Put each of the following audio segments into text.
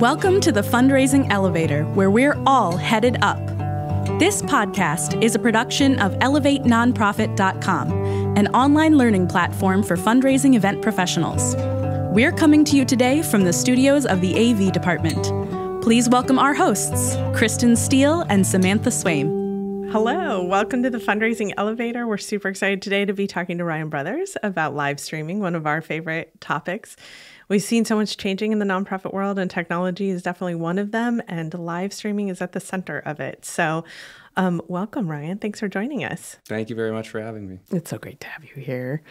Welcome to the Fundraising Elevator, where we're all headed up. This podcast is a production of ElevateNonprofit.com, an online learning platform for fundraising event professionals. We're coming to you today from the studios of the AV department. Please welcome our hosts, Kristen Steele and Samantha Swaim. Hello, welcome to the Fundraising Elevator. We're super excited today to be talking to Ryan Brothers about live streaming, one of our favorite topics. We've seen so much changing in the nonprofit world, and technology is definitely one of them, and live streaming is at the center of it. So welcome, Ryan. Thanks for joining us. Thank you very much for having me. It's so great to have you here.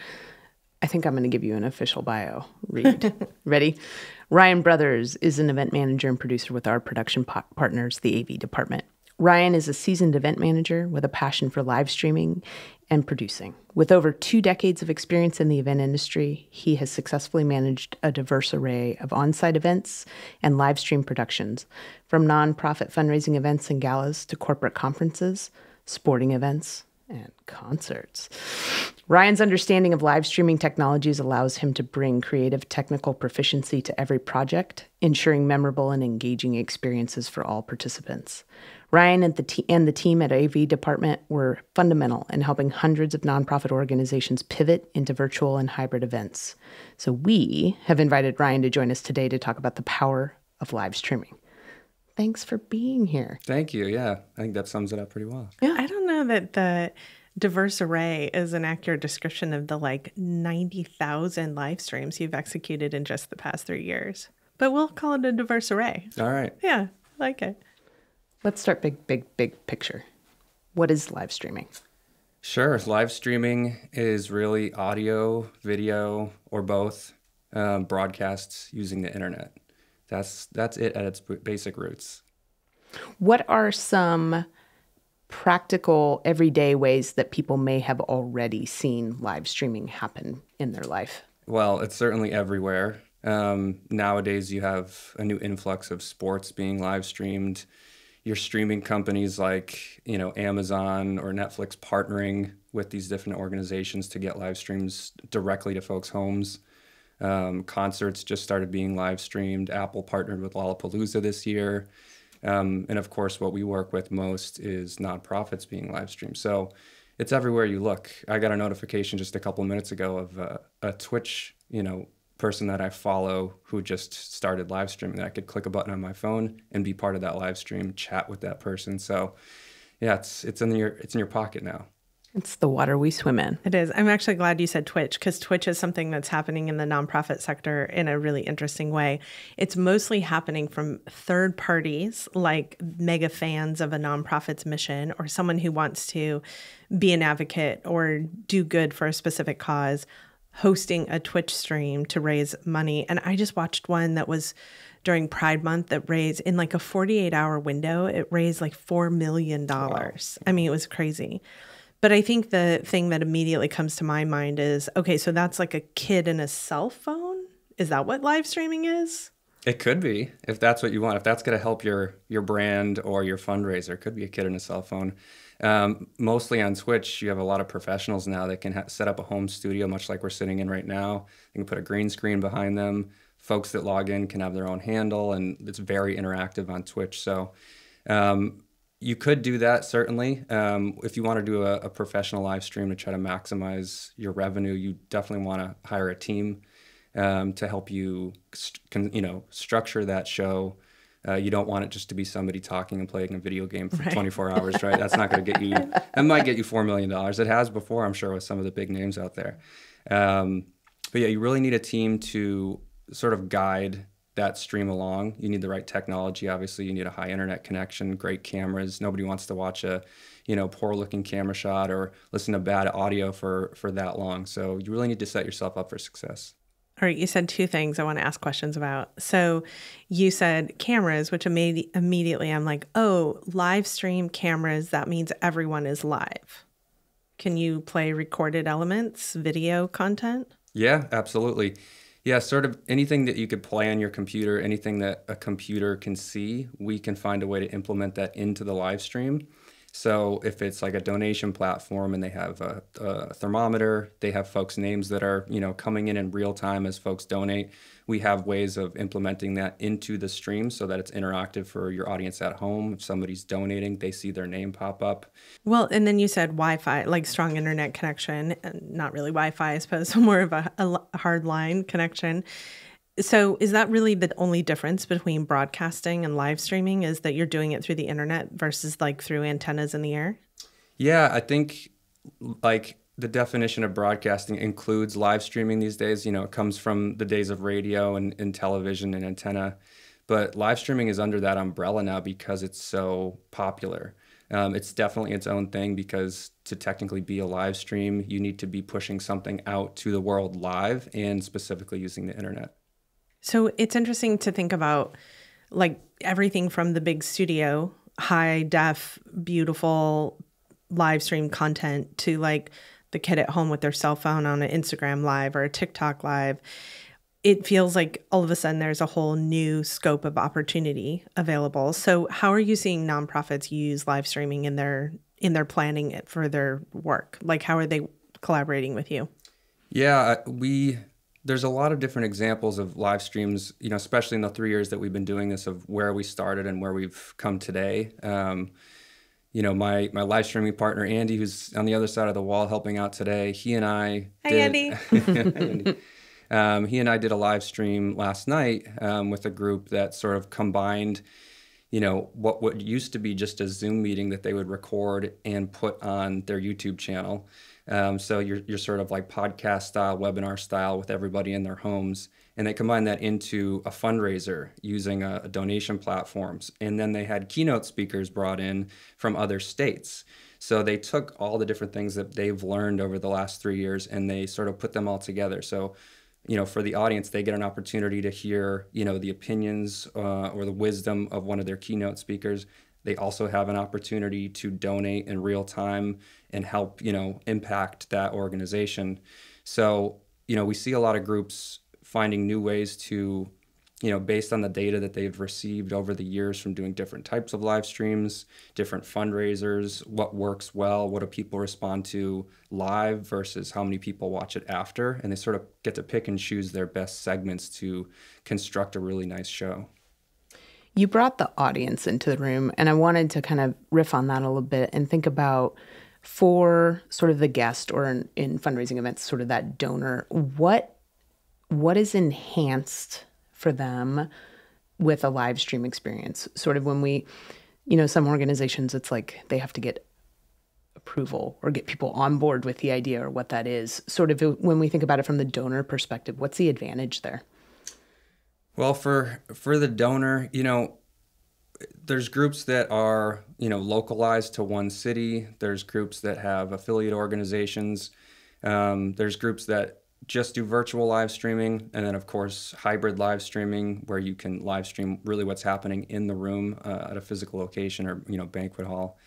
I think I'm going to give you an official bio read. Ready? Ryan Brothers is an event manager and producer with our production partners, the AV department. Ryan is a seasoned event manager with a passion for live streaming and producing. With over 2 decades of experience in the event industry, he has successfully managed a diverse array of on-site events and live stream productions, from nonprofit fundraising events and galas to corporate conferences, sporting events, and concerts. Ryan's understanding of live streaming technologies allows him to bring creative technical proficiency to every project, ensuring memorable and engaging experiences for all participants. Ryan and the team at AV Department were fundamental in helping hundreds of nonprofit organizations pivot into virtual and hybrid events. So we have invited Ryan to join us today to talk about the power of live streaming. Thanks for being here. Thank you. Yeah, I think that sums it up pretty well. Yeah, I don't know that the diverse array is an accurate description of the 90,000 live streams you've executed in just the past 3 years. But we'll call it a diverse array. All right. Yeah, I like it. Let's start big picture. What is live streaming? Sure. Live streaming is really audio, video, or both broadcasts using the internet. That's it at its basic roots. What are some practical, everyday ways that people may have already seen live streaming happen in their life? Well, it's certainly everywhere. Nowadays, you have a new influx of sports being live streamed. Your streaming companies like, Amazon or Netflix partnering with these different organizations to get live streams directly to folks' homes. Concerts just started being live streamed. Apple partnered with Lollapalooza this year. And of course, what we work with most is nonprofits being live streamed. So it's everywhere you look. I got a notification just a couple minutes ago of a Twitch, person that I follow who just started live streaming. That I could click a button on my phone and be part of that live stream, chat with that person. So yeah, it's in your pocket now. It's the water we swim in. It is. I'm actually glad you said Twitch, because Twitch is something that's happening in the nonprofit sector in a really interesting way. It's mostly happening from third parties, like mega fans of a nonprofit's mission, or someone who wants to be an advocate or do good for a specific cause, hosting a Twitch stream to raise money. And I just watched one that was during Pride Month that raised, in a 48-hour window, it raised $4 million. Wow. I mean, it was crazy. But I think the thing that immediately comes to my mind is, okay, so that's like a kid and a cell phone? Is that what live streaming is? It could be, if that's what you want. If that's going to help your brand or your fundraiser, it could be a kid and a cell phone. Mostly on Twitch, you have a lot of professionals now that can set up a home studio, much like we're sitting in right now. You can put a green screen behind them. Folks that log in can have their own handle, and it's very interactive on Twitch. So you could do that, certainly. If you want to do a professional live stream to try to maximize your revenue, you definitely want to hire a team to help you, structure that show. You don't want it just to be somebody talking and playing a video game for 24 hours, right? That's not going to get you, that might get you $4 million. It has before, I'm sure, with some of the big names out there. But yeah, you really need a team to sort of guide that stream along. You need the right technology. Obviously, you need a high internet connection, great cameras. Nobody wants to watch a, poor looking camera shot or listen to bad audio for that long. So you really need to set yourself up for success. All right, you said 2 things I want to ask questions about. So you said cameras, which immediately I'm like, oh, live stream cameras, that means everyone is live. Can you play recorded elements, video content? Yeah, absolutely. Yeah, sort of anything that you could play on your computer, anything that a computer can see, we can find a way to implement that into the live stream. So if it's like a donation platform and they have a thermometer, they have folks' names that are, coming in real time as folks donate. We have ways of implementing that into the stream so that it's interactive for your audience at home. If somebody's donating, they see their name pop up. Well, and then you said Wi-Fi, like strong internet connection, and not really Wi-Fi, I suppose, more of a hard line connection. So is that really the only difference between broadcasting and live streaming, is that you're doing it through the internet versus like through antennas in the air? Yeah, I think like the definition of broadcasting includes live streaming these days. It comes from the days of radio and television and antenna. But live streaming is under that umbrella now because it's so popular. It's definitely its own thing because to technically be a live stream, you need to be pushing something out to the world live and specifically using the internet. So it's interesting to think about like everything from the big studio, high def, beautiful live stream content to like the kid at home with their cell phone on an Instagram live or a TikTok live. It feels like all of a sudden there's a whole new scope of opportunity available. So how are you seeing nonprofits use live streaming in their planning for their work? Like how are they collaborating with you? Yeah, there's a lot of different examples of live streams, especially in the 3 years that we've been doing this, of where we started and where we've come today. My live streaming partner, Andy, who's on the other side of the wall helping out today, he and I Andy. He and I did a live stream last night with a group that sort of combined, what used to be just a Zoom meeting that they would record and put on their YouTube channel. So you're sort of like podcast style, webinar style with everybody in their homes. And they combined that into a fundraiser using a donation platforms. And then they had keynote speakers brought in from other states. So they took all the different things that they've learned over the last 3 years and they sort of put them all together. So, for the audience, they get an opportunity to hear, the opinions or the wisdom of one of their keynote speakers. They also have an opportunity to donate in real time and help, impact that organization. So, we see a lot of groups finding new ways to, based on the data that they've received over the years from doing different types of live streams, different fundraisers, what works well, what do people respond to live versus how many people watch it after. And they sort of get to pick and choose their best segments to construct a really nice show. You brought the audience into the room, and I wanted to kind of riff on that a little bit and think about, for sort of the guest or in fundraising events, sort of that donor, what is enhanced for them with a live stream experience? Sort of when we, some organizations, it's like they have to get approval or get people on board with the idea or what that is. Sort of when we think about it from the donor perspective, what's the advantage there? Well, for the donor, there's groups that are, localized to one city. There's groups that have affiliate organizations. There's groups that just do virtual live streaming. And then, of course, hybrid live streaming, where you can live stream really what's happening in the room at a physical location or, banquet hall.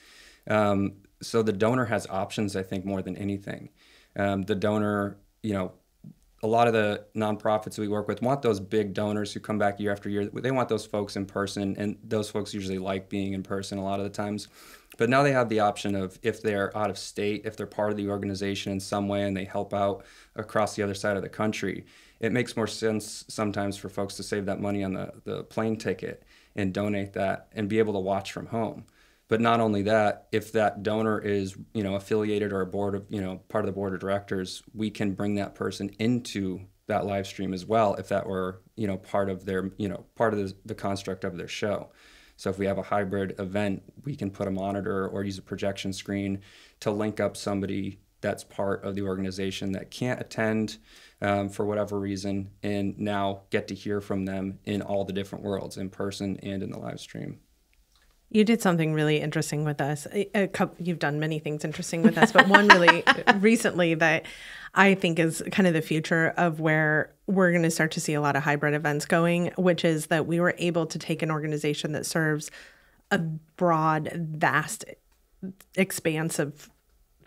So the donor has options, I think, more than anything. The donor, a lot of the nonprofits we work with want those big donors who come back year after year. They want those folks in person, and those folks usually like being in person a lot of the times. But now they have the option of, if they're out of state, if they're part of the organization in some way and they help out across the other side of the country, it makes more sense sometimes for folks to save that money on the plane ticket and donate that and be able to watch from home. But not only that, if that donor is, affiliated or a board of, part of the board of directors, we can bring that person into that live stream as well, if that were, part of their, part of the construct of their show. So if we have a hybrid event, we can put a monitor or use a projection screen to link up somebody that's part of the organization that can't attend for whatever reason, and now get to hear from them in all the different worlds, in person and in the live stream. You did something really interesting with us. You've done many things interesting with us, but one really recently that I think is kind of the future of where we're going to start to see a lot of hybrid events going, which is that we were able to take an organization that serves a broad, vast expanse of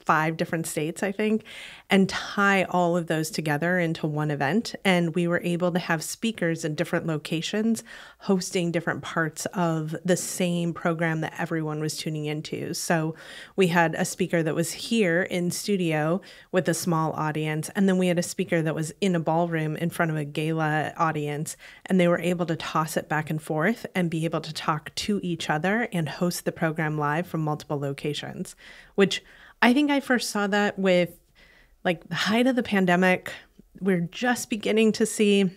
5 different states, I think, and tie all of those together into one event. And we were able to have speakers in different locations hosting different parts of the same program that everyone was tuning into. So we had a speaker that was here in studio with a small audience, and then we had a speaker that was in a ballroom in front of a gala audience, and they were able to toss it back and forth and be able to talk to each other and host the program live from multiple locations, which I think I first saw that with like the height of the pandemic. We're just beginning to see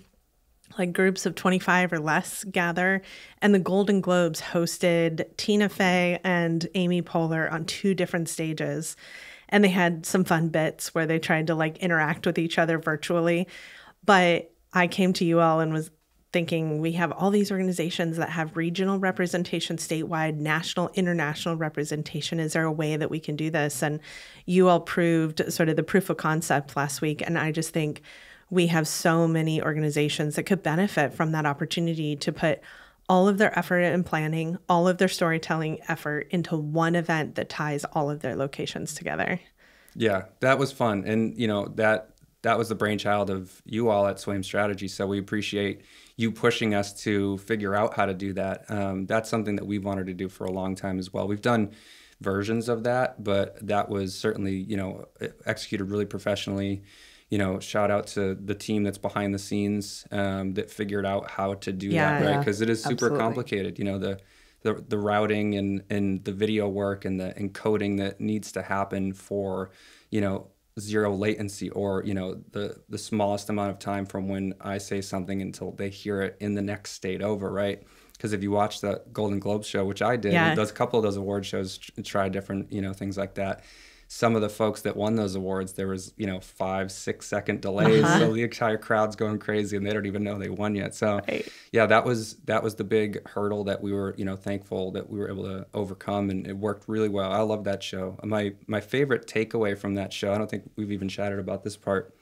like groups of 25 or less gather, and the Golden Globes hosted Tina Fey and Amy Poehler on 2 different stages. And they had some fun bits where they tried to like interact with each other virtually. But I came to you all and was thinking, we have all these organizations that have regional representation, statewide, national, international representation. Is there a way that we can do this? And you all proved sort of the proof of concept last week. And I just think we have so many organizations that could benefit from that opportunity to put all of their effort and planning, all of their storytelling effort into one event that ties all of their locations together. Yeah, that was fun. And, you know, that was the brainchild of you all at Swaim Strategy. So we appreciate you pushing us to figure out how to do that. That's something that we've wanted to do for a long time as well. We've done versions of that, but that was certainly, you know, executed really professionally. You know, shout out to the team that's behind the scenes that figured out how to do that, right? Because it is super complicated. You know, the routing and the video work and the encoding that needs to happen for, you know, zero latency, or, you know, the smallest amount of time from when I say something until they hear it in the next state over, right? Because if you watch the Golden Globes show, which I did, a couple of those award shows try different, you know, things like that. Some of the folks that won those awards, there was, you know, 5-6 second delays. So the entire crowd's going crazy and they don't even know they won yet. So yeah, that was the big hurdle that we were, you know, thankful that we were able to overcome, and it worked really well. I love that show. My favorite takeaway from that show, I don't think we've even chatted about this part,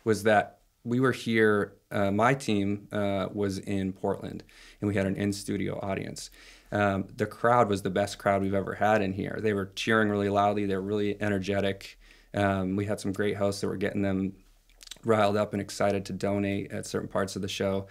was that we were here, my team was in Portland, and we had an in-studio audience. The crowd was the best crowd we've ever had in here. They were cheering really loudly. They were really energetic. We had some great hosts that were getting them riled up and excited to donate at certain parts of the show.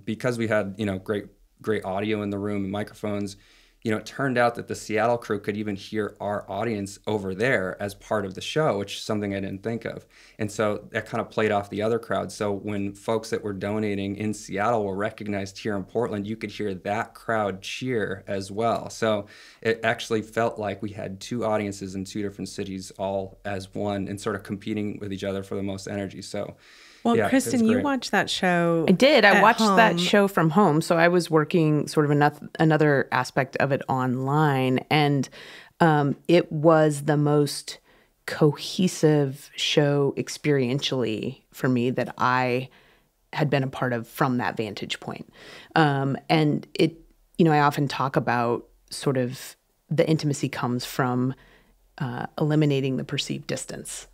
Because we had, you know, great audio in the room and microphones, you know, it turned out that the Seattle crew could even hear our audience over there as part of the show, which is something I didn't think of. And so that kind of played off the other crowd. So when folks that were donating in Seattle were recognized here in Portland, you could hear that crowd cheer as well. So it actually felt like we had 2 audiences in 2 different cities all as one, and sort of competing with each other for the most energy. So well, yeah, Kristen, you watched that show. I did. I watched that show from home. So I was working sort of another aspect of it online. And it was the most cohesive show experientially for me that I had been a part of from that vantage point. And it, you know, I often talk about sort of the intimacy comes from eliminating the perceived distance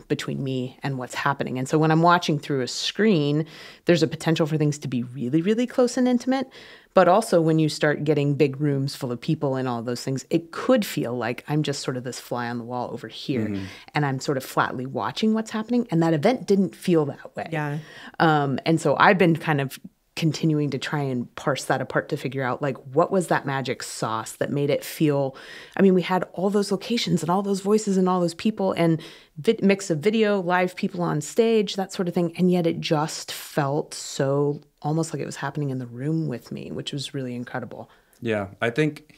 between me and what's happening. And so when I'm watching through a screen, there's a potential for things to be really, really close and intimate. But also when you start getting big rooms full of people and all those things, it could feel like I'm just sort of this fly on the wall over here, and I'm sort of flatly watching what's happening. And that event didn't feel that way. Yeah. And so I've been kind of continuing to try and parse that apart to figure out, like, what was that magic sauce that made it feel, I mean, we had all those locations and all those voices and all those people and mix of video, live people on stage, that sort of thing. And yet it just felt so almost like it was happening in the room with me, which was really incredible. Yeah, I think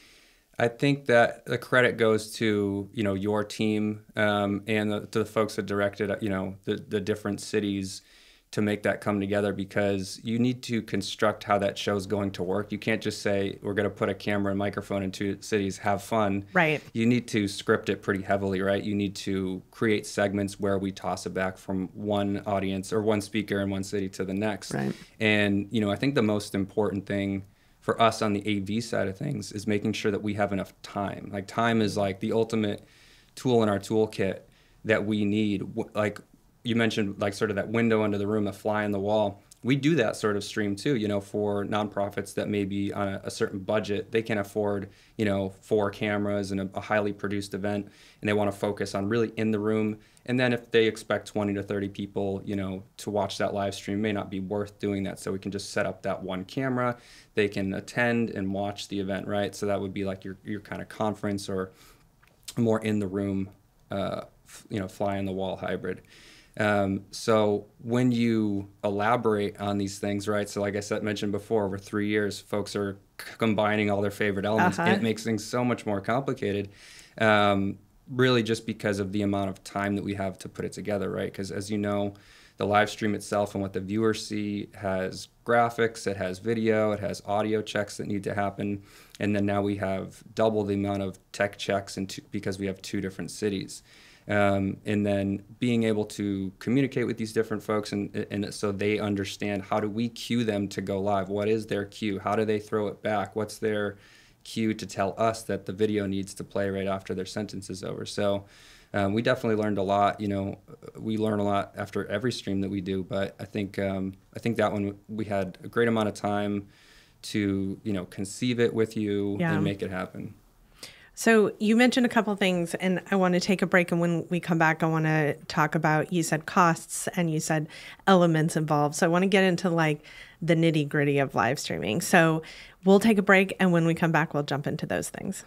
that the credit goes to, you know, your team and to the folks that directed, you know, the different cities to make that come together, because you need to construct how that show's going to work. You can't just say, we're going to put a camera and microphone in 2 cities, have fun. Right. You need to script it pretty heavily, right? You need to create segments where we toss it back from one audience or one speaker in one city to the next. Right. And, you know, I think the most important thing for us on the AV side of things is making sure that we have enough time. Like, time is like the ultimate tool in our toolkit that we need. Like, you mentioned, like, sort of that window into the room, a fly on the wall. we do that sort of stream too, for nonprofits that may be on a certain budget. They can afford, 4 cameras and a highly produced event, and they want to focus on really in the room. And then if they expect 20 to 30 people, to watch that live stream, may not be worth doing that. So we can just set up that one camera. They can attend and watch the event, right? So that would be like your kind of conference or more in the room, fly on the wall hybrid. So when you elaborate on these things, right? So like I mentioned before, over 3 years, folks are combining all their favorite elements, and it makes things so much more complicated. Really just because of the amount of time that we have to put it together, right? Because as you know, the live stream itself and what the viewers see has graphics, it has video, it has audio checks that need to happen. And then now we have double the amount of tech checks because we have 2 different cities. And then being able to communicate with these different folks and so they understand, how do we cue them to go live? What is their cue? How do they throw it back? What's their cue to tell us that the video needs to play right after their sentence is over? So we definitely learned a lot. We learn a lot after every stream that we do, but I think that one we had a great amount of time to conceive it with you and make it happen. So you mentioned a couple of things, and I want to take a break. And when we come back, I want to talk about, you said costs and you said elements involved. So I want to get into like the nitty gritty of live streaming. So we'll take a break. And when we come back, we'll jump into those things.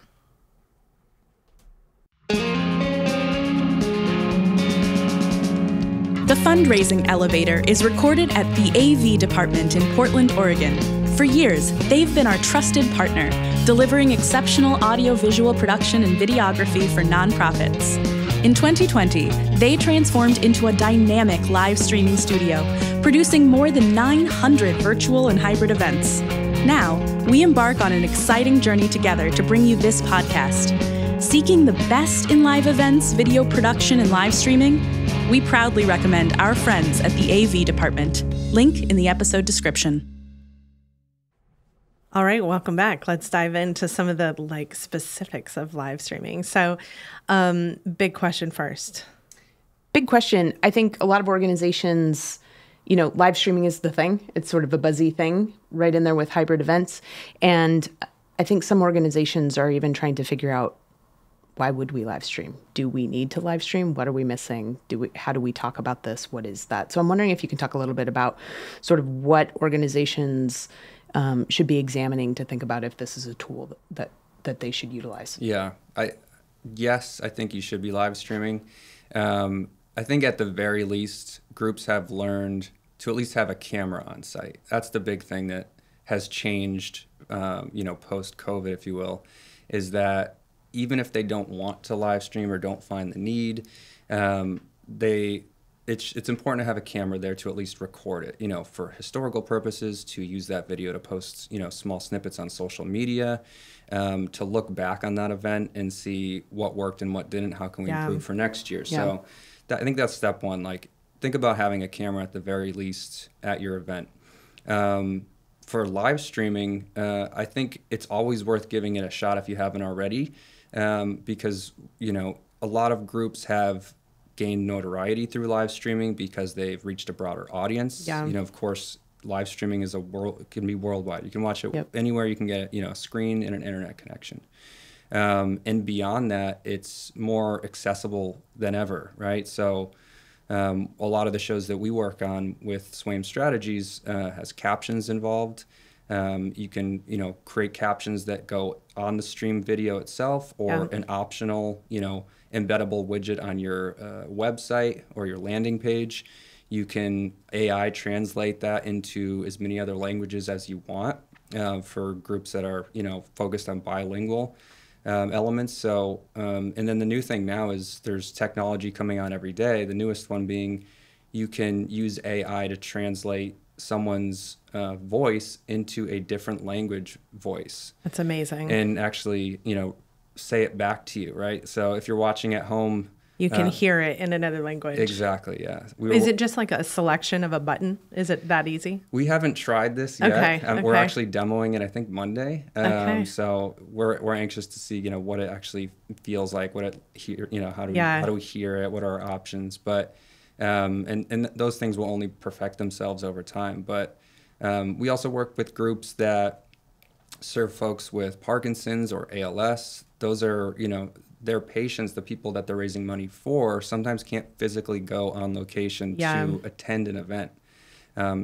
The Fundraising Elevator is recorded at the AV department in Portland, Oregon. For years, they've been our trusted partner, delivering exceptional audio-visual production and videography for nonprofits. In 2020, they transformed into a dynamic live streaming studio, producing more than 900 virtual and hybrid events. Now, we embark on an exciting journey together to bring you this podcast. Seeking the best in live events, video production, and live streaming? We proudly recommend our friends at the AV department. Link in the episode description. All right, welcome back. Let's dive into some of the specifics of live streaming. So, big question first. Big question. I think a lot of organizations, live streaming is the thing. It's sort of a buzzy thing right in there with hybrid events. And I think some organizations are even trying to figure out, why would we live stream? Do we need to live stream? What are we missing? How do we talk about this? What is that? So I'm wondering if you can talk a little bit about sort of what organizations should be examining to think about if this is a tool that they should utilize. Yeah, I think you should be live streaming. I think at the very least, groups have learned to at least have a camera on site. That's the big thing that has changed, post-COVID, if you will, is that even if they don't want to live stream or don't find the need, it's important to have a camera there to at least record it, for historical purposes, to use that video to post, small snippets on social media, to look back on that event and see what worked and what didn't, how can we improve for next year. Yeah. So I think that's step one. Think about having a camera at the very least at your event. For live streaming, I think it's always worth giving it a shot if you haven't already, because, a lot of groups have gained notoriety through live streaming because they've reached a broader audience. Yeah. Of course, live streaming can be worldwide. You can watch it anywhere you can get, a screen and an internet connection. And beyond that, it's more accessible than ever, right? So a lot of the shows that we work on with Swaim Strategies has captions involved. You can, create captions that go on the stream video itself, or an optional, embeddable widget on your website or your landing page. You can AI translate that into as many other languages as you want for groups that are, focused on bilingual elements. So, and then the new thing now is there's technology coming on every day. The newest one being you can use AI to translate someone's voice into a different language voice. That's amazing. And actually, say it back to you, right? So if you're watching at home, you can hear it in another language. Exactly, yeah. Is it just like a selection of a button? Is it that easy? We haven't tried this yet. Okay. We're actually demoing it, I think, Monday. So we're anxious to see, what it actually feels like, what it how do we hear it, what are our options? But And those things will only perfect themselves over time. But we also work with groups that serve folks with Parkinson's or ALS. Those are, their patients, the people that they're raising money for, sometimes can't physically go on location to attend an event.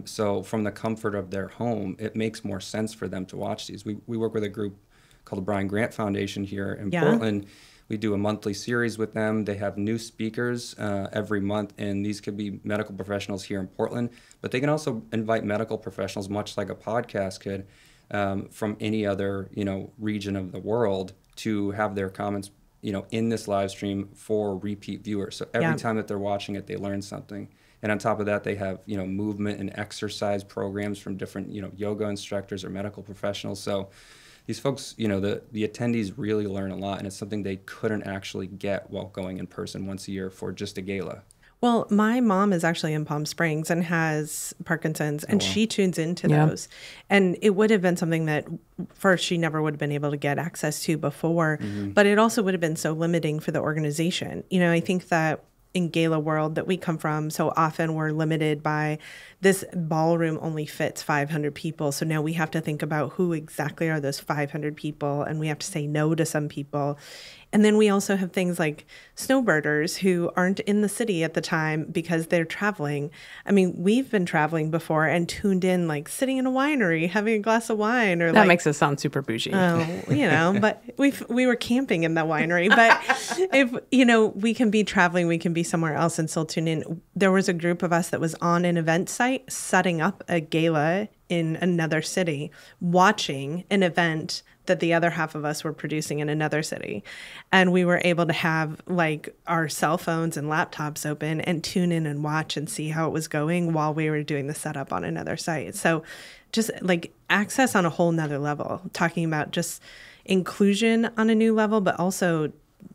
So from the comfort of their home, it makes more sense for them to watch these. We work with a group called the Brian Grant Foundation here in Portland. We do a monthly series with them. They have new speakers every month, and these could be medical professionals here in Portland, but they can also invite medical professionals, much like a podcast could, from any other, region of the world to have their comments, in this live stream for repeat viewers. So every time that they're watching it, they learn something. And on top of that, they have, movement and exercise programs from different, yoga instructors or medical professionals. So these folks, the attendees really learn a lot, and it's something they couldn't actually get while going in person once a year for just a gala. Well, my mom is actually in Palm Springs and has Parkinson's, and she tunes into those. And it would have been something that first she never would have been able to get access to before, but it also would have been so limiting for the organization. I think that in gala world that we come from, so often we're limited by this ballroom only fits 500 people. So now we have to think about who exactly are those 500 people, and we have to say no to some people. And then we also have things like snowbirders who aren't in the city at the time because they're traveling. I mean, we've been traveling before and tuned in, like sitting in a winery, having a glass of wine, or that makes us sound super bougie. Oh, but we were camping in the winery. But if, we can be traveling, we can be somewhere else and still tune in. There was a group of us that was on an event site setting up a gala in another city, watching an event that the other half of us were producing in another city. And we were able to have like our cell phones and laptops open and tune in and watch and see how it was going while we were doing the setup on another site. So just like access on a whole nother level, talking about just inclusion on a new level, but also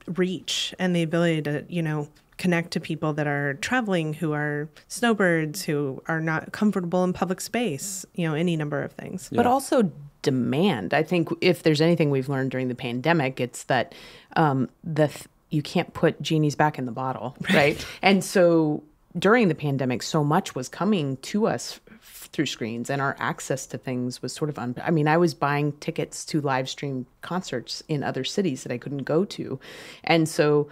reach and the ability to, connect to people that are traveling, who are snowbirds, who are not comfortable in public space, any number of things. But also demand. I think if there's anything we've learned during the pandemic, it's that you can't put genies back in the bottle, right? And so during the pandemic, so much was coming to us through screens, and our access to things was sort of I was buying tickets to live stream concerts in other cities that I couldn't go to. And so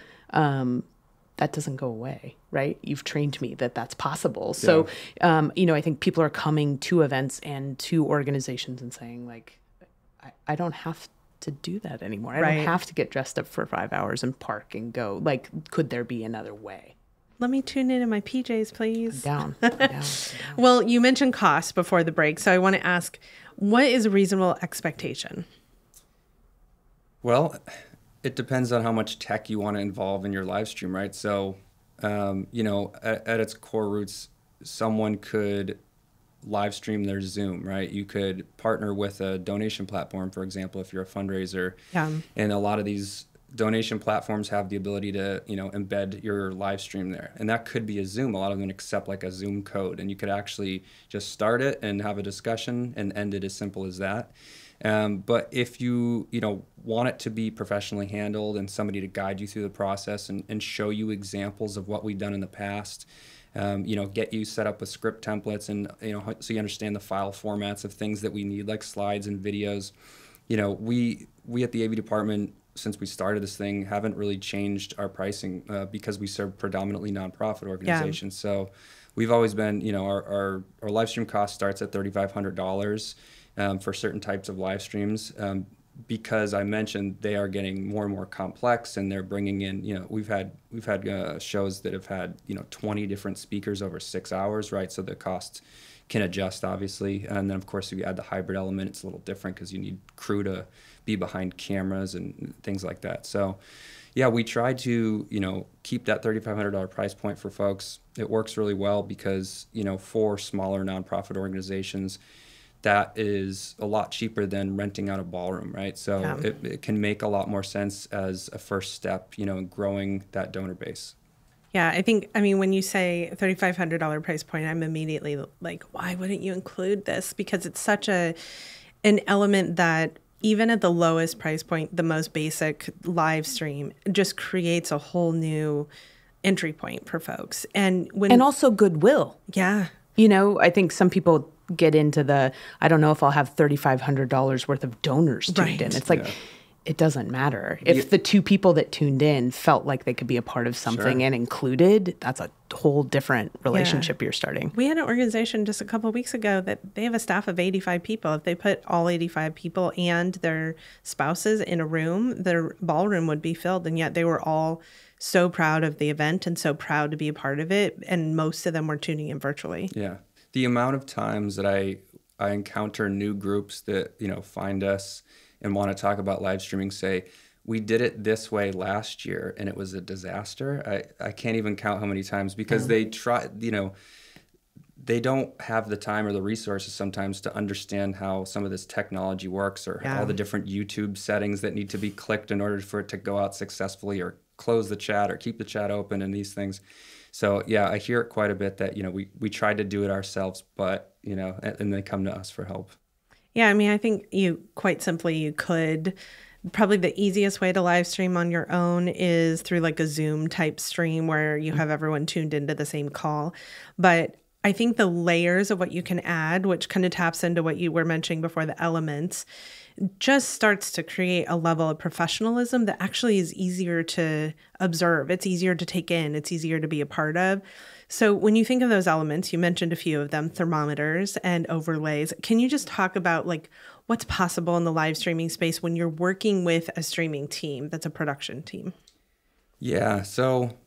that doesn't go away, right? You've trained me that that's possible. So, I think people are coming to events and to organizations and saying, like, I don't have to do that anymore. I don't have to get dressed up for 5 hours and park and go. Like, could there be another way? Let me tune in my PJs, please. Down. Well, you mentioned cost before the break, so I want to ask, what is a reasonable expectation? Well, it depends on how much tech you want to involve in your live stream, right? So, at its core roots, someone could live stream their Zoom, right? You could partner with a donation platform, for example, if you're a fundraiser. And a lot of these donation platforms have the ability to, embed your live stream there. And that could be a Zoom. A lot of them accept like a Zoom code, and you could actually just start it and have a discussion and end it as simple as that. But if you, want it to be professionally handled and somebody to guide you through the process and show you examples of what we've done in the past, get you set up with script templates and, so you understand the file formats of things that we need, like slides and videos. We at the AV department, since we started this thing, haven't really changed our pricing because we serve predominantly nonprofit organizations. So we've always been, our live stream cost starts at $3,500 for certain types of live streams. Because I mentioned they are getting more and more complex, and they're bringing in, we've had shows that have had 20 different speakers over 6 hours, right? So the cost can adjust, obviously, and then of course if you add the hybrid element, it's a little different because you need crew to be behind cameras and things like that. So yeah, we try to keep that $3,500 price point for folks. It works really well because for smaller nonprofit organizations, that is a lot cheaper than renting out a ballroom, right? So it can make a lot more sense as a first step, in growing that donor base. Yeah, when you say $3,500 price point, I'm immediately like, why wouldn't you include this? Because it's such an element that even at the lowest price point, the most basic live stream just creates a whole new entry point for folks. And also goodwill. Yeah. You know, I think some people get into I don't know if I'll have $3,500 worth of donors tuned in. It's like, it doesn't matter. If the two people that tuned in felt like they could be a part of something and included, that's a whole different relationship you're starting. We had an organization just a couple of weeks ago that they have a staff of 85 people. If they put all 85 people and their spouses in a room, their ballroom would be filled. And yet they were all so proud of the event and so proud to be a part of it. And most of them were tuning in virtually. Yeah. The amount of times that I encounter new groups that, find us and want to talk about live streaming say, we did it this way last year and it was a disaster. I can't even count how many times, because they try, they don't have the time or the resources sometimes to understand how some of this technology works, or all the different YouTube settings that need to be clicked in order for it to go out successfully, or close the chat or keep the chat open and these things. So I hear it quite a bit that, we tried to do it ourselves, but, and they come to us for help. Yeah, I mean, I think you could. Probably the easiest way to live stream on your own is through like a Zoom type stream where you have everyone tuned into the same call. But I think the layers of what you can add, which kind of taps into what you were mentioning before, the elements, just starts to create a level of professionalism that actually is easier to observe. It's easier to take in. It's easier to be a part of. So when you think of those elements, you mentioned a few of them, thermometers and overlays. Can you just talk about like what's possible in the live streaming space when you're working with a streaming team that's a production team? Yeah, so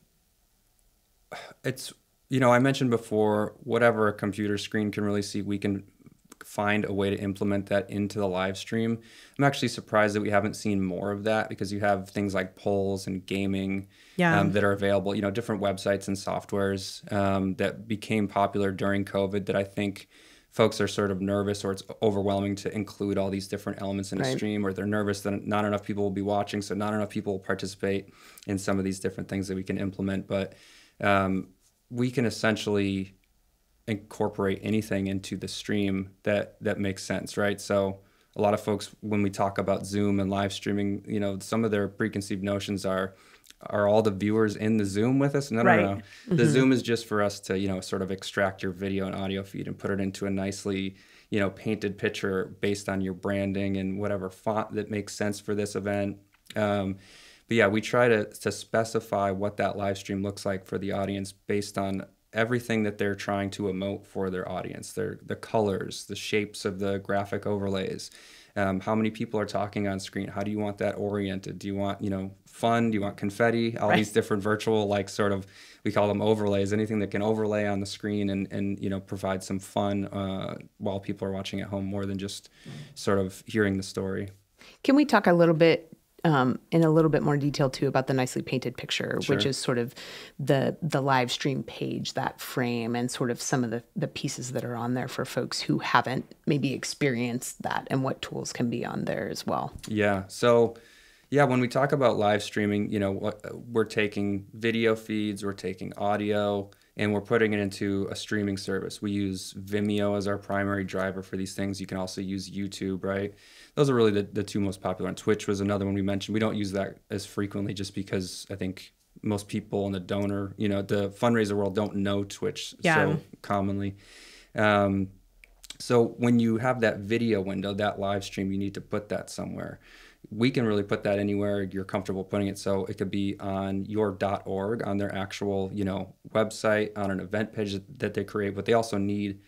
it's, I mentioned before, whatever a computer screen can really see, we can find a way to implement that into the live stream. I'm actually surprised that we haven't seen more of that, because you have things like polls and gaming that are available, different websites and softwares that became popular during COVID that I think folks are sort of nervous, or it's overwhelming to include all these different elements in a stream, or they're nervous that not enough people will be watching, so not enough people will participate in some of these different things that we can implement. But we can essentially incorporate anything into the stream that makes sense, right? So a lot of folks, when we talk about Zoom and live streaming, some of their preconceived notions are all the viewers in the Zoom with us? No. The Zoom is just for us to, sort of extract your video and audio feed and put it into a nicely, painted picture based on your branding and whatever font that makes sense for this event. But yeah, we try to specify what that live stream looks like for the audience based on everything that they're trying to emote for their audience. The colors, the shapes of the graphic overlays, how many people are talking on screen, how do you want that oriented? Do you want, fun? Do you want confetti? All these different virtual, like sort of, we call them overlays, anything that can overlay on the screen and provide some fun while people are watching at home, more than just sort of hearing the story. Can we talk a little bit in a little bit more detail too about the nicely painted picture, which is sort of the live stream page, that frame, and sort of some of the pieces that are on there for folks who haven't maybe experienced that, and what tools can be on there as well? Yeah. So when we talk about live streaming, we're taking video feeds, we're taking audio, and we're putting it into a streaming service. We use Vimeo as our primary driver for these things. You can also use YouTube, right? Those are really the two most popular. And Twitch was another one we mentioned. We don't use that as frequently just because I think most people in the donor, the fundraiser world don't know Twitch so commonly. So when you have that video window, that live stream, you need to put that somewhere. We can really put that anywhere you're comfortable putting it. So it could be on your .org, on their actual, website, on an event page that they create, but they also need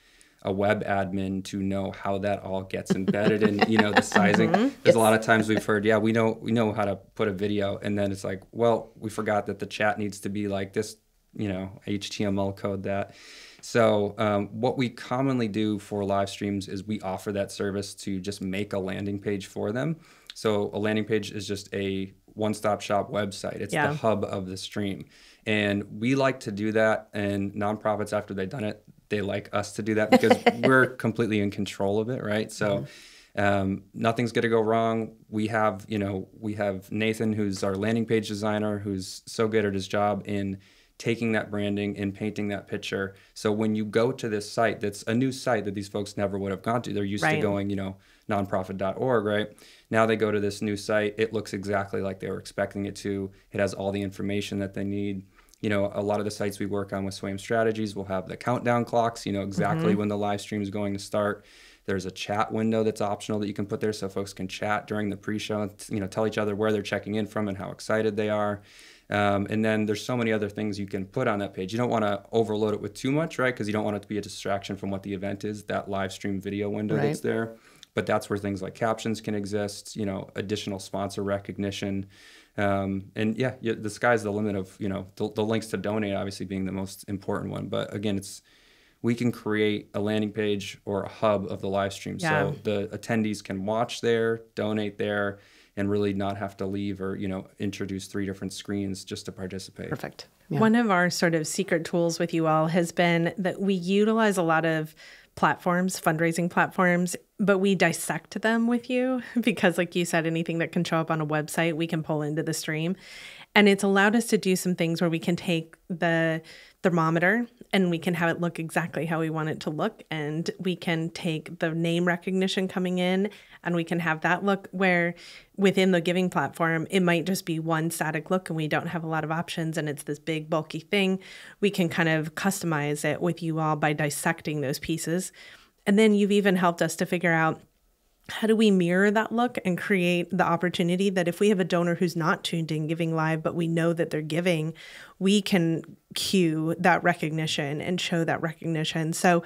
a web admin to know how that all gets embedded in, the sizing. Because a lot of times we've heard, we know how to put a video, and then it's like, well, we forgot that the chat needs to be like this, HTML code that. So what we commonly do for live streams is we offer that service to just make a landing page for them. So a landing page is just a one-stop shop website. It's the hub of the stream. And we like to do that, and nonprofits, after they've done it, they like us to do that because we're completely in control of it, right? So nothing's going to go wrong. We have Nathan, who's our landing page designer, who's so good at his job in taking that branding and painting that picture. So when you go to this site, that's a new site that these folks never would have gone to. They're used to going, nonprofit.org, right? Now they go to this new site. It looks exactly like they were expecting it to. It has all the information that they need. You know, a lot of the sites we work on with Swaim Strategies will have the countdown clocks, you know, exactly when the live stream is going to start. There's a chat window that's optional that you can put there so folks can chat during the pre-show and, you know, tell each other where they're checking in from and how excited they are. And then there's so many other things you can put on that page. You don't want to overload it with too much, right? Because you don't want it to be a distraction from what the event is, that live stream video window that's there. But that's where things like captions can exist, you know, additional sponsor recognition. And yeah, the sky's the limit of, you know, the links to donate obviously being the most important one. But again, we can create a landing page or a hub of the live stream. So the attendees can watch there, donate there, and really not have to leave or, you know, introduce 3 different screens just to participate. Perfect. Yeah. One of our sort of secret tools with you all has been that we utilize a lot of platforms, fundraising platforms, but we dissect them with you because, like you said, anything that can show up on a website, we can pull into the stream. And it's allowed us to do some things where we can take the thermometer and we can have it look exactly how we want it to look. And we can take the name recognition coming in and we can have that look where within the giving platform, it might just be one static look and we don't have a lot of options and it's this big bulky thing. We can kind of customize it with you all by dissecting those pieces. And then you've even helped us to figure out how do we mirror that look and create the opportunity that if we have a donor who's not tuned in giving live, but we know that they're giving, we can cue that recognition and show that recognition. So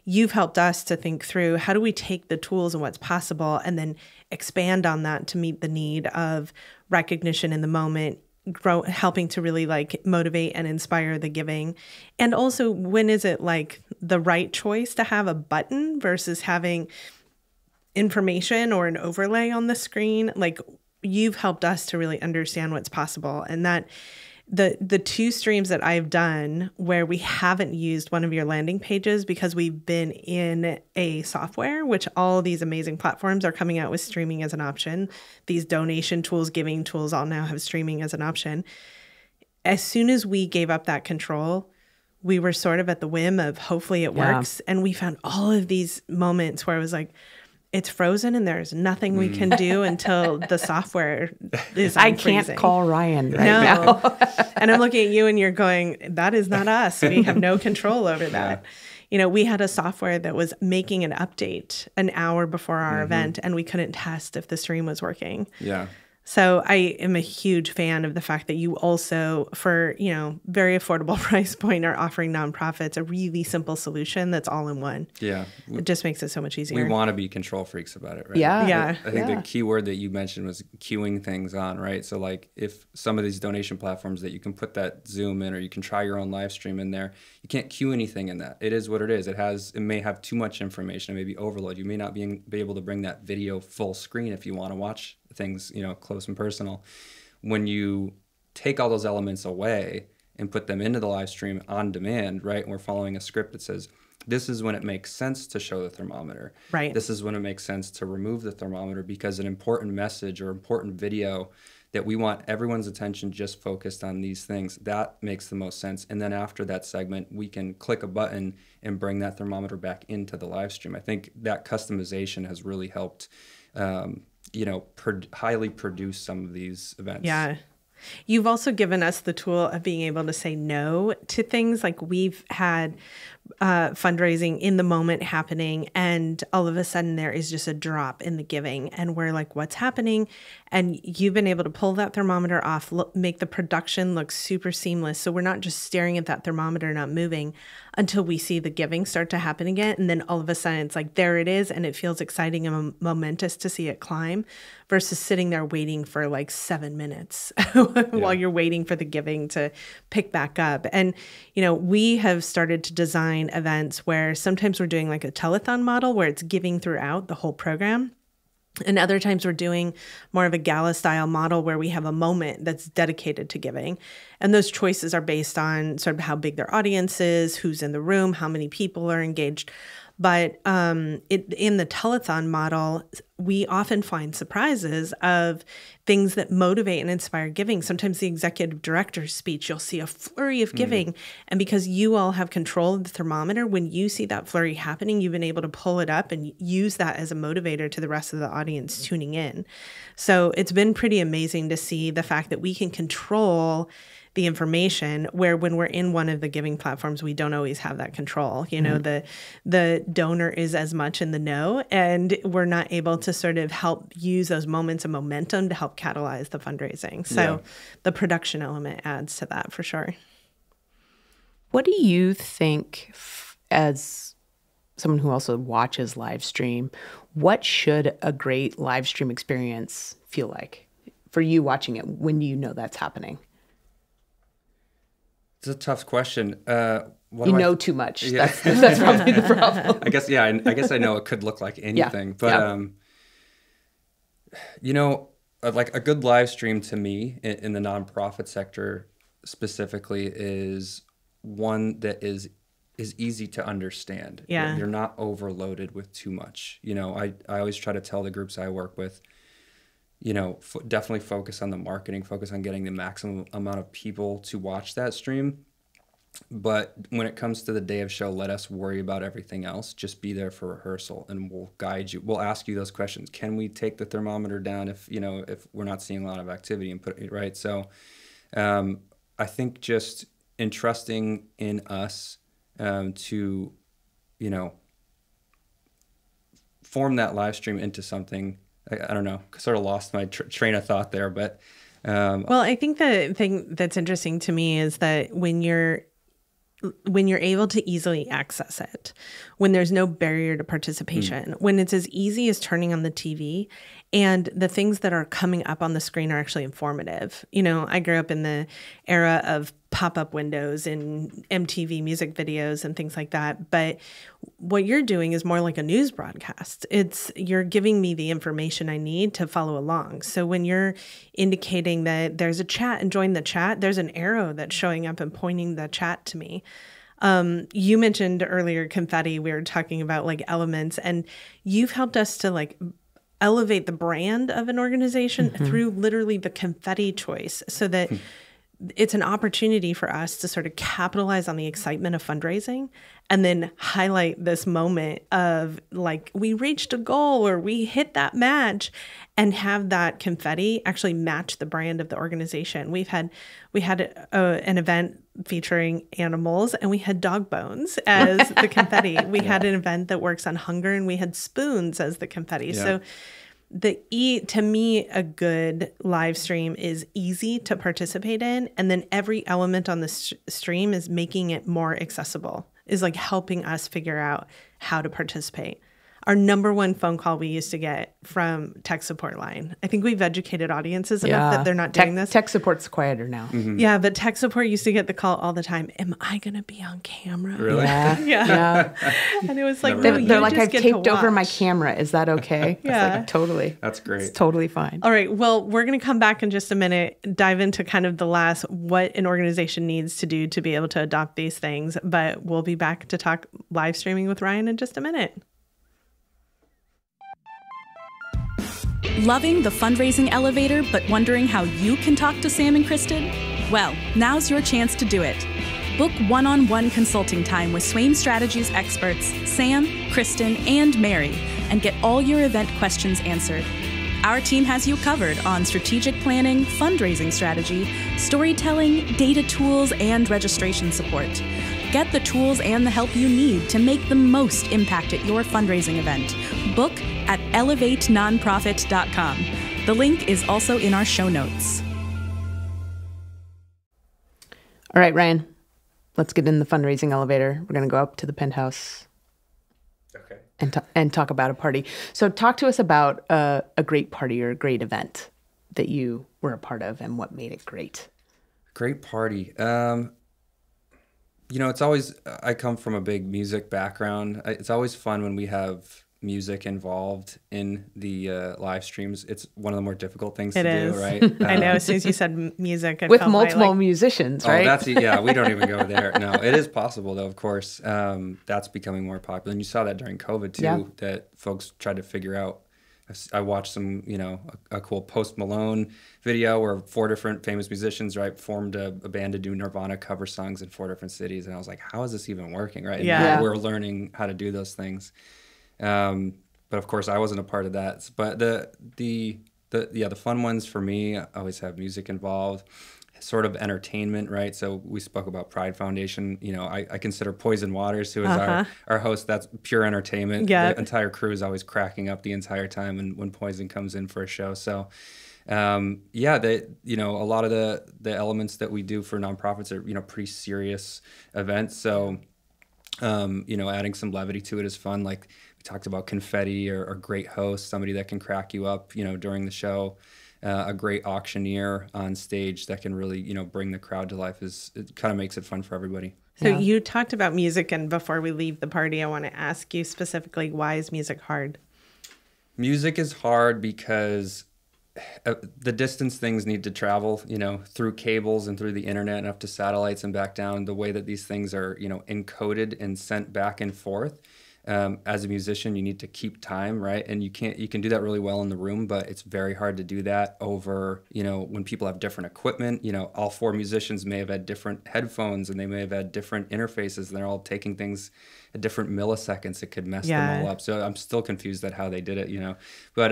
you've helped us to think through how do we take the tools and what's possible and then expand on that to meet the need of recognition in the moment, helping to really like motivate and inspire the giving. And also, when is it like the right choice to have a button versus having information or an overlay on the screen? Like, you've helped us to really understand what's possible. And that the 2 streams that I've done where we haven't used one of your landing pages because we've been in a software, which all these amazing platforms are coming out with streaming as an option. These donation tools, giving tools all now have streaming as an option. As soon as we gave up that control, we were sort of at the whim of hopefully it works. And we found all of these moments where I was like, it's frozen and there's nothing we can do until the software is I can't call Ryan right now. And I'm looking at you and you're going, that is not us. We have no control over that. You know, we had a software that was making an update an hour before our event and we couldn't test if the stream was working. Yeah. So I am a huge fan of the fact that you also, for, you know, very affordable price point, are offering nonprofits a really simple solution that's all in one. Yeah. It just makes it so much easier. We want to be control freaks about it, right? Yeah. I think the key word that you mentioned was queuing things on, right? So like if some of these donation platforms that you can put that Zoom in or you can try your own live stream in there, you can't queue anything in that. It is what it is. It may have too much information, it may be overload. You may not be able to bring that video full screen if you want to watch things, you know, close and personal. When you take all those elements away and put them into the live stream on demand, right? And we're following a script that says, this is when it makes sense to show the thermometer. Right. This is when it makes sense to remove the thermometer because an important message or important video that we want everyone's attention just focused on these things, that makes the most sense. And then after that segment, we can click a button and bring that thermometer back into the live stream. I think that customization has really helped you know, highly produce some of these events. Yeah. You've also given us the tool of being able to say no to things. Like we've had fundraising in the moment happening and all of a sudden there is just a drop in the giving and we're like, what's happening? And you've been able to pull that thermometer off, make the production look super seamless. So we're not just staring at that thermometer, not moving until we see the giving start to happen again. And then all of a sudden it's like, there it is. And it feels exciting and momentous to see it climb versus sitting there waiting for like 7 minutes while you're waiting for the giving to pick back up. And, you know, we have started to design events where sometimes we're doing like a telethon model where it's giving throughout the whole program. And other times we're doing more of a gala style model where we have a moment that's dedicated to giving. And those choices are based on sort of how big their audience is, who's in the room, how many people are engaged. But in the telethon model, we often find surprises of things that motivate and inspire giving. Sometimes the executive director's speech, you'll see a flurry of giving. And because you all have control of the thermometer, when you see that flurry happening, you've been able to pull it up and use that as a motivator to the rest of the audience tuning in. So it's been pretty amazing to see the fact that we can control the information, where when we're in one of the giving platforms, we don't always have that control. You know, the donor is as much in the know, and we're not able to sort of help use those moments of momentum to help catalyze the fundraising. So the production element adds to that for sure. What do you think, as someone who also watches live stream, what should a great live stream experience feel like for you watching it when you know that's happening? It's a tough question. You know too much. Yeah. That's probably the problem. I guess I know it could look like anything, but you know, like a good live stream to me in the nonprofit sector specifically is one that is easy to understand. Yeah. You're not overloaded with too much. You know, I always try to tell the groups I work with, you know, definitely focus on the marketing, focus on getting the maximum amount of people to watch that stream. But when it comes to the day of show, let us worry about everything else. Just be there for rehearsal, and we'll guide you. We'll ask you those questions. Can we take the thermometer down if we're not seeing a lot of activity, and put it right? So I think just entrusting in us to, you know, form that live stream into something. I don't know, sort of lost my train of thought there, but well, I think the thing that's interesting to me is that when you're able to easily access it, when there's no barrier to participation, when it's as easy as turning on the TV, and the things that are coming up on the screen are actually informative. You know, I grew up in the era of pop-up windows and MTV music videos and things like that. But what you're doing is more like a news broadcast. You're giving me the information I need to follow along. So when you're indicating that there's a chat and join the chat, there's an arrow that's showing up and pointing the chat to me. You mentioned earlier confetti. We were talking about like elements, and you've helped us to like elevate the brand of an organization through literally the confetti choice, so that it's an opportunity for us to sort of capitalize on the excitement of fundraising and then highlight this moment of like, we reached a goal or we hit that match, and have that confetti actually match the brand of the organization. We had an event featuring animals, and we had dog bones as the confetti. We had an event that works on hunger, and we had spoons as the confetti. Yeah. So to me, a good live stream is easy to participate in, and then every element on the stream is making it more accessible, is like helping us figure out how to participate. Our number one phone call we used to get from tech support line. I think we've educated audiences enough that they're not doing this. Tech support's quieter now. Mm-hmm. Yeah, but tech support used to get the call all the time. Am I going to be on camera? Really? Yeah. And it was like, they're like, I've taped over my camera. Is that okay? Yeah. Like, totally. That's great. It's totally fine. All right. Well, we're going to come back in just a minute, dive into kind of the last, what an organization needs to do to be able to adopt these things. But we'll be back to talk live streaming with Ryan in just a minute. Loving the fundraising elevator, but wondering how you can talk to Sam and Kristen? Well, now's your chance to do it. Book one-on-one consulting time with Swain Strategies experts Sam, Kristen, and Mary, and get all your event questions answered. Our team has you covered on strategic planning, fundraising strategy, storytelling, data tools, and registration support. Get the tools and the help you need to make the most impact at your fundraising event. Book at elevatenonprofit.com. The link is also in our show notes. All right, Ryan, let's get in the fundraising elevator. We're going to go up to the penthouse. Okay. And talk about a party. So talk to us about a great party or a great event that you were a part of and what made it great. Great party. You know, it's always, I come from a big music background. It's always fun when we have music involved in the live streams. It's one of the more difficult things to do, right? I know, as soon as you said music. With multiple musicians, right? Yeah, we don't even go there. No, it is possible, though, of course. That's becoming more popular. And you saw that during COVID, too, that folks tried to figure out. I watched some, you know, a cool Post Malone video where 4 different famous musicians, right, formed a band to do Nirvana cover songs in 4 different cities. And I was like, how is this even working, right? And we're learning how to do those things. But of course, I wasn't a part of that. But the fun ones for me always have music involved. sort of entertainment, right? So we spoke about Pride Foundation. You know, I consider Poison Waters, who is our host, that's pure entertainment. Yeah. The entire crew is always cracking up the entire time when Poison comes in for a show. So you know, a lot of the elements that we do for nonprofits are, you know, pretty serious events. So, you know, adding some levity to it is fun. Like we talked about confetti or great host, somebody that can crack you up, you know, during the show. A great auctioneer on stage that can really, you know, bring the crowd to life it kind of makes it fun for everybody. So you talked about music, and before we leave the party, I want to ask you specifically, why is music hard? Music is hard because the distance things need to travel, you know, through cables and through the internet and up to satellites and back down. The way that these things are, you know, encoded and sent back and forth. As a musician, you need to keep time, right? And you can do that really well in the room, but it's very hard to do that over, you know, when people have different equipment. You know, all 4 musicians may have had different headphones and they may have had different interfaces, and they're all taking things at different milliseconds. It could mess them all up. So I'm still confused at how they did it, you know. But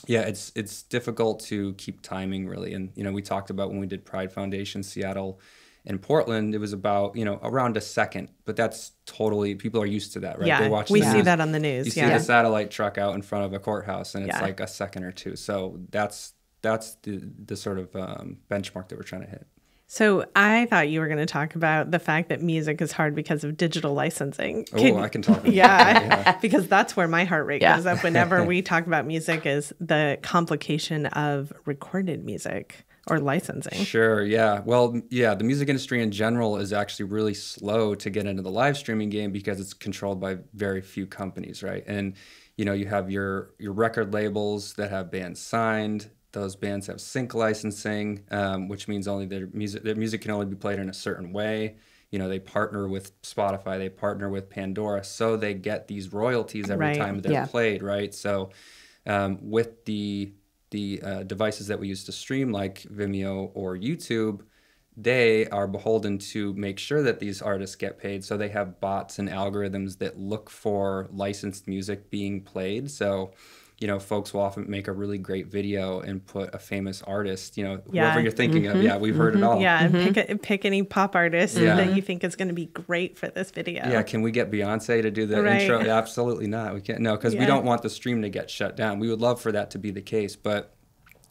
yeah, it's difficult to keep timing, really. And, you know, we talked about when we did Pride Foundation, Seattle and Portland, it was about, you know, around a second, but that's totally, people are used to that, right? Yeah, They watch we the see news. that on the news. You see the satellite truck out in front of a courthouse, and it's like a second or two. So that's the sort of benchmark that we're trying to hit. So I thought you were going to talk about the fact that music is hard because of digital licensing. I can talk about that. Because that's where my heart rate goes up whenever we talk about music, is the complication of recorded music or licensing. Sure, yeah. Well, yeah, the music industry in general is actually really slow to get into the live streaming game because it's controlled by very few companies, right? And, you know, you have your record labels that have bands signed. Those bands have sync licensing, which means only their music can only be played in a certain way. You know, they partner with Spotify, they partner with Pandora, so they get these royalties every time they're played, right? So with the devices that we use to stream, like Vimeo or YouTube, they are beholden to make sure that these artists get paid. So they have bots and algorithms that look for licensed music being played. So, you know, folks will often make a really great video and put a famous artist, you know, whoever you're thinking of. Yeah, we've heard it all. Yeah, and pick any pop artist that you think is going to be great for this video. Yeah, can we get Beyonce to do the intro? Yeah, absolutely not. We can't. No, because we don't want the stream to get shut down. We would love for that to be the case, but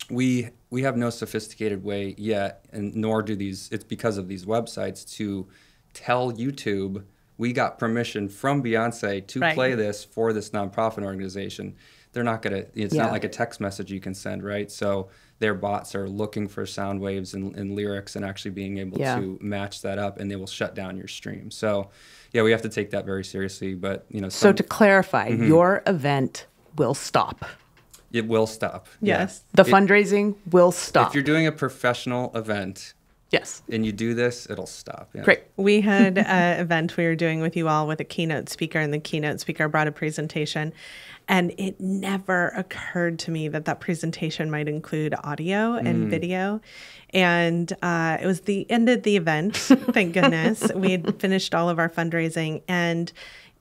we have no sophisticated way yet, and nor do these. It's because of these websites to tell YouTube, we got permission from Beyonce to play this for this nonprofit organization. They're not going to, it's not like a text message you can send, right? So their bots are looking for sound waves and lyrics and actually being able to match that up, and they will shut down your stream. So, yeah, we have to take that very seriously. But, you know, so to clarify, your event will stop. It will stop. Yes. The fundraising will stop. If you're doing a professional event, and you do this, it'll stop. Yeah. Great. We had an event we were doing with you all with a keynote speaker, and the keynote speaker brought a presentation. And it never occurred to me that presentation might include audio and video. And it was the end of the event, thank goodness. We had finished all of our fundraising. And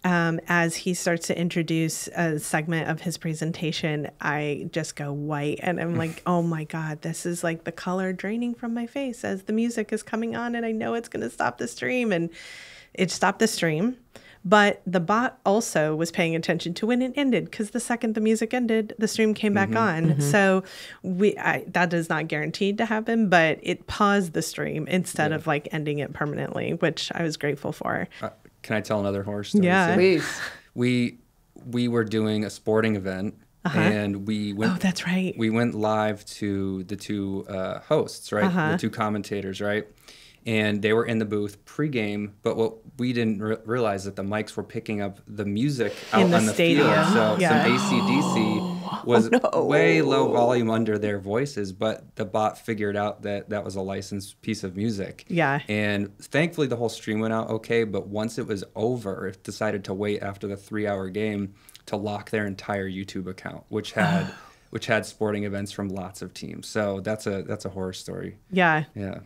as he starts to introduce a segment of his presentation, I just go white. And I'm like, oh my God, this is like the color draining from my face as the music is coming on. And I know it's going to stop the stream. And it stopped the stream. But the bot also was paying attention to when it ended, because the second the music ended, the stream came back on. So that is not guaranteed to happen, but it paused the stream instead of like ending it permanently, which I was grateful for. Can I tell another horror story? Yeah, please. We were doing a sporting event, and we went. Oh, that's right. We went live to the two hosts, right? The two commentators, right? And they were in the booth pregame, but what we didn't realize that the mics were picking up the music out on the stadium. field. So some AC/DC was way low volume under their voices, but the bot figured out that that was a licensed piece of music. Yeah. And thankfully the whole stream went out okay, but once it was over, it decided to wait after the 3-hour game to lock their entire YouTube account, which had sporting events from lots of teams. So that's a horror story. Yeah. Yeah.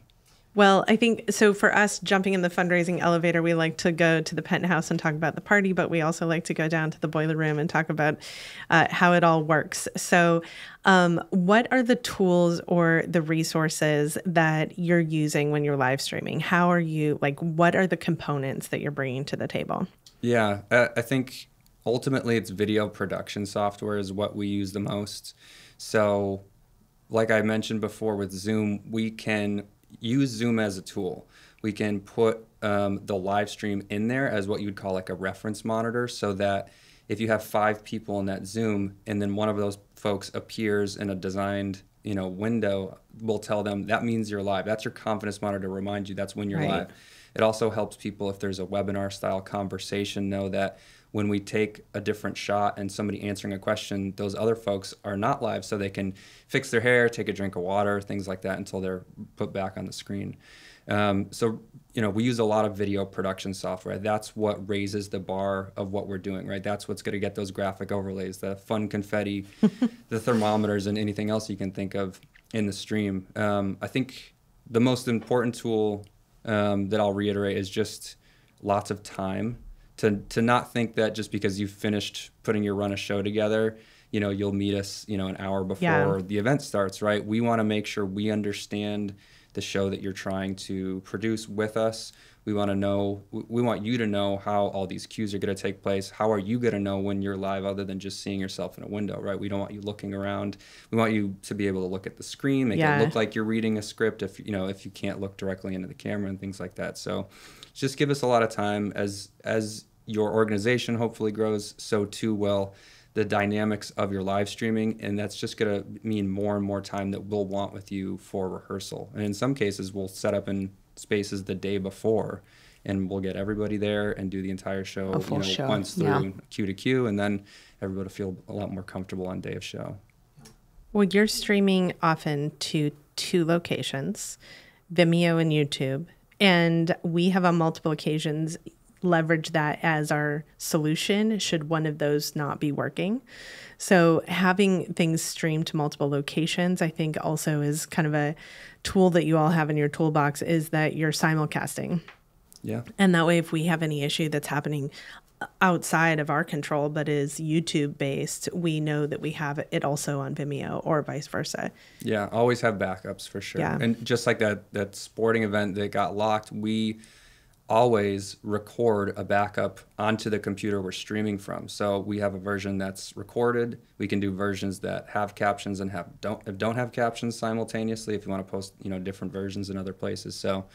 Well, I think so for us jumping in the fundraising elevator, we like to go to the penthouse and talk about the party, but we also like to go down to the boiler room and talk about how it all works. So what are the tools or the resources that you're using when you're live streaming? How are you, like, what are the components that you're bringing to the table? Yeah, I think ultimately it's video production software is what we use the most. So like I mentioned before with Zoom, we can use Zoom as a tool. We can put the live stream in there as what you would call like a reference monitor, so that if you have 5 people in that Zoom and then one of those folks appears in a designed window, we'll tell them that means you're live. That's your confidence monitor to remind you that's when you're Right. live. It also helps people, if there's a webinar style conversation, know that when we take a different shot and somebody answering a question, those other folks are not live, so they can fix their hair, take a drink of water, things like that until they're put back on the screen. So we use a lot of video production software. That's what raises the bar of what we're doing, right? That's what's going to get those graphic overlays, the fun confetti, the thermometers, and anything else you can think of in the stream. I think the most important tool that I'll reiterate is just lots of time. To not think that just because you've finished putting your run of show together, you'll meet us, an hour before the event starts, right? We want to make sure we understand the show that you're trying to produce with us. We want you to know how all these cues are going to take place. How are you going to know when you're live other than just seeing yourself in a window, right? We don't want you looking around. We want you to be able to look at the screen, make it look like you're reading a script if you can't look directly into the camera and things like that. So just give us a lot of time as your organization hopefully grows, so too will the dynamics of your live streaming, and that's just going to mean more and more time that we'll want with you for rehearsal. And in some cases, we'll set up in spaces the day before, and we'll get everybody there and do the entire show, once through cue to cue, and then everybody will feel a lot more comfortable on day of show. Well, you're streaming often to 2 locations, Vimeo and YouTube, and we have on multiple occasions leverage that as our solution should one of those not be working. So having things streamed to multiple locations, I think also is kind of a tool that you all have in your toolbox, is that you're simulcasting. Yeah. And that way, if we have any issue that's happening outside of our control but is YouTube based, we know that we have it also on Vimeo or vice versa. Yeah, always have backups for sure. Yeah. And just like that sporting event that got locked, we always record a backup onto the computer we're streaming from. So we have a version that's recorded. We can do versions that have captions and don't have captions simultaneously if you want to post different versions in other places. So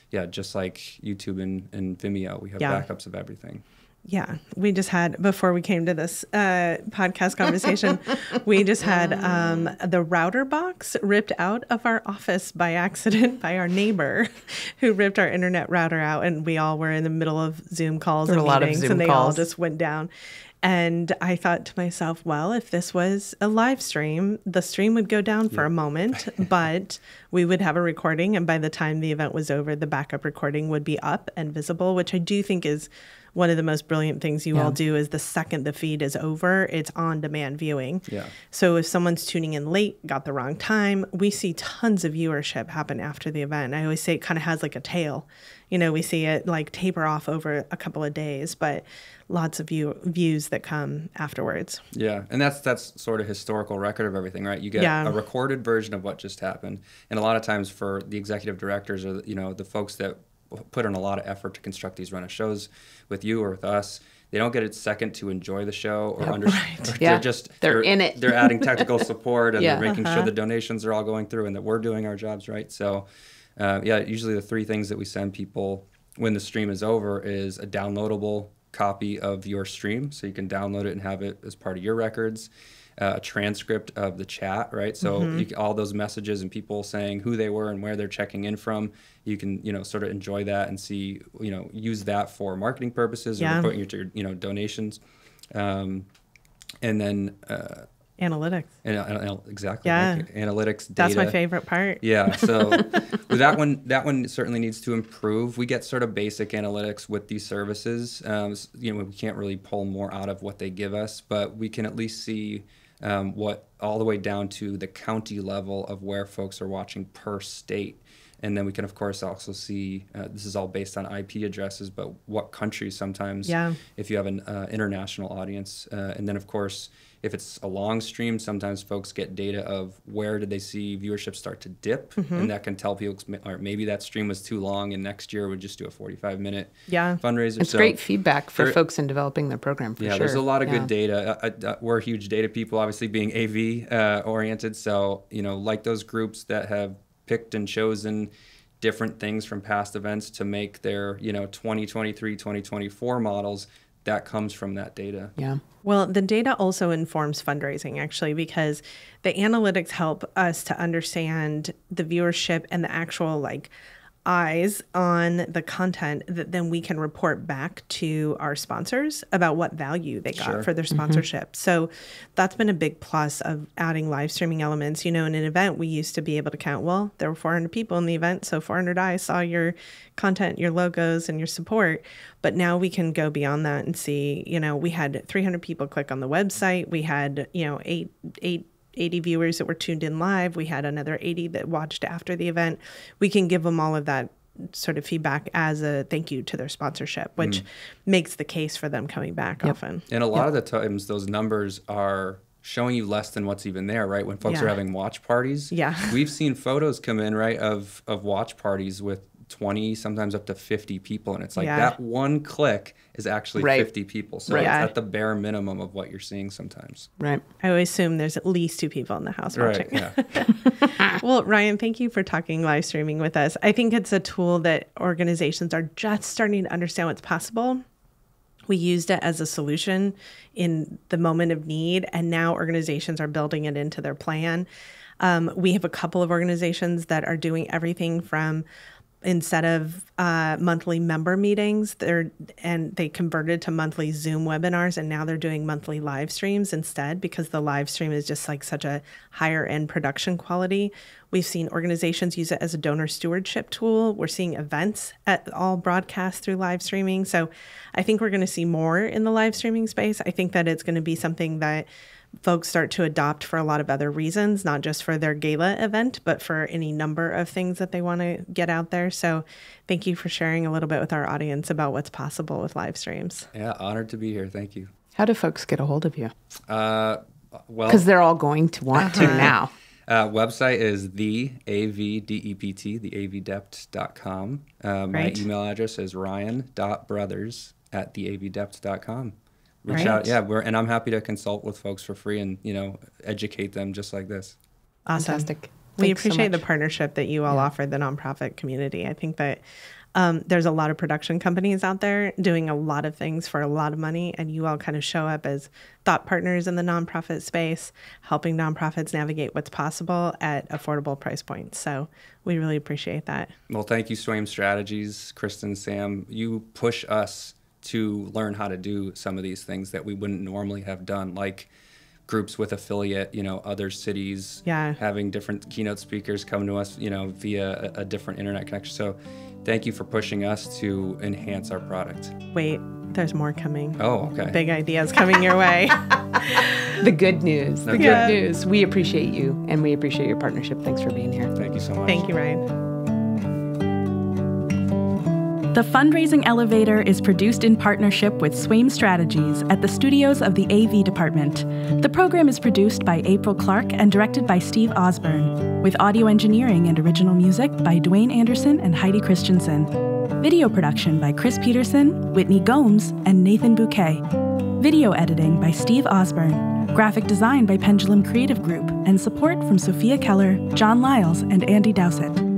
yeah, just like YouTube and Vimeo, we have backups of everything. Yeah, we just had, before we came to this podcast conversation, we just had the router box ripped out of our office by accident by our neighbor who ripped our internet router out. And we all were in the middle of Zoom calls and meetings, and they all just went down. And I thought to myself, well, if this was a live stream, the stream would go down for a moment, but we would have a recording. And by the time the event was over, the backup recording would be up and visible, which I do think is one of the most brilliant things you all do. Is the second the feed is over, it's on-demand viewing. Yeah. So if someone's tuning in late, got the wrong time, we see tons of viewership happen after the event. I always say it kind of has like a tail. We see it like taper off over a couple of days, but lots of views that come afterwards. Yeah, and that's sort of historical record of everything, right? You get a recorded version of what just happened, and a lot of times for the executive directors or the folks that put in a lot of effort to construct these run of shows with you or with us, they don't get a second to enjoy the show or understand. They're in it. They're adding technical support and they're making sure the donations are all going through and that we're doing our jobs right. So usually the 3 things that we send people when the stream is over is a downloadable copy of your stream, so you can download it and have it as part of your records. A transcript of the chat, right? So all those messages and people saying who they were and where they're checking in from, you can sort of enjoy that and see, use that for marketing purposes or putting it to your donations, and then analytics. Exactly. Yeah. Like analytics data. That's my favorite part. Yeah. So that one certainly needs to improve. We get sort of basic analytics with these services. We can't really pull more out of what they give us, but we can at least see what all the way down to the county level of where folks are watching per state. And then we can, of course, also see, this is all based on IP addresses, but what countries sometimes, if you have an international audience. And then, of course, if it's a long stream, sometimes folks get data of where did they see viewership start to dip, and that can tell people, or maybe that stream was too long, and next year we'll just do a 45-minute fundraiser. It's great feedback for folks in developing their program, for sure. There's a lot of good data. We're huge data people, obviously being AV oriented, so, like those groups that have picked and chosen different things from past events to make their, 2023, 2024 models, that comes from that data. Yeah. Well, the data also informs fundraising, actually, because the analytics help us to understand the viewership and the actual eyes on the content that then we can report back to our sponsors about what value they got for their sponsorship. So that's been a big plus of adding live streaming elements. In an event, we used to be able to count, well, there were 400 people in the event, so 400 eyes saw your content, your logos, and your support. But now we can go beyond that and see, we had 300 people click on the website. We had, 80 viewers that were tuned in live. We had another 80 that watched after the event. We can give them all of that sort of feedback as a thank you to their sponsorship, which makes the case for them coming back often. And a lot of the times those numbers are showing you less than what's even there, right? When folks are having watch parties. We've seen photos come in, right, of watch parties with 20, sometimes up to 50 people. And it's like that one click is actually 50 people. So it's at the bare minimum of what you're seeing sometimes. Right. I always assume there's at least 2 people in the house watching. Well, Ryan, thank you for talking live streaming with us. I think it's a tool that organizations are just starting to understand what's possible. We used it as a solution in the moment of need, and now organizations are building it into their plan. We have a couple of organizations that are doing everything from, instead of monthly member meetings, they converted to monthly Zoom webinars, and now they're doing monthly live streams instead, because the live stream is just such a higher end production quality. We've seen organizations use it as a donor stewardship tool. We're seeing events all broadcast through live streaming. So I think we're going to see more in the live streaming space. I think that it's going to be something that folks start to adopt for a lot of other reasons, not just for their gala event, but for any number of things that they want to get out there. So thank you for sharing a little bit with our audience about what's possible with live streams. Yeah, honored to be here. Thank you. How do folks get a hold of you? Well, because they're all going to want to now. Website is theavdept.com. My email address is ryan.brothers@theavdept.com. Reach out. Yeah, and I'm happy to consult with folks for free and, educate them just like this. Awesome. Fantastic. We appreciate the partnership that you all offer the nonprofit community. I think that there's a lot of production companies out there doing a lot of things for a lot of money, and you all kind of show up as thought partners in the nonprofit space, helping nonprofits navigate what's possible at affordable price points. So we really appreciate that. Well, thank you, Swaim Strategies, Kristen, Sam. You push us to learn how to do some of these things that we wouldn't normally have done, like groups with affiliate, other cities, having different keynote speakers come to us, via a different internet connection. So thank you for pushing us to enhance our product. Wait, there's more coming. Oh, okay. Big ideas coming your way. The good news. The good news. We appreciate you, and we appreciate your partnership. Thanks for being here. Thank you so much. Thank you, Ryan. The Fundraising Elevator is produced in partnership with Swaim Strategies at the studios of the AV Department. The program is produced by April Clark and directed by Steve Osborne, with audio engineering and original music by Dwayne Anderson and Heidi Christensen. Video production by Chris Peterson, Whitney Gomes, and Nathan Bouquet. Video editing by Steve Osborne. Graphic design by Pendulum Creative Group, and support from Sophia Keller, John Lyles, and Andy Dowsett.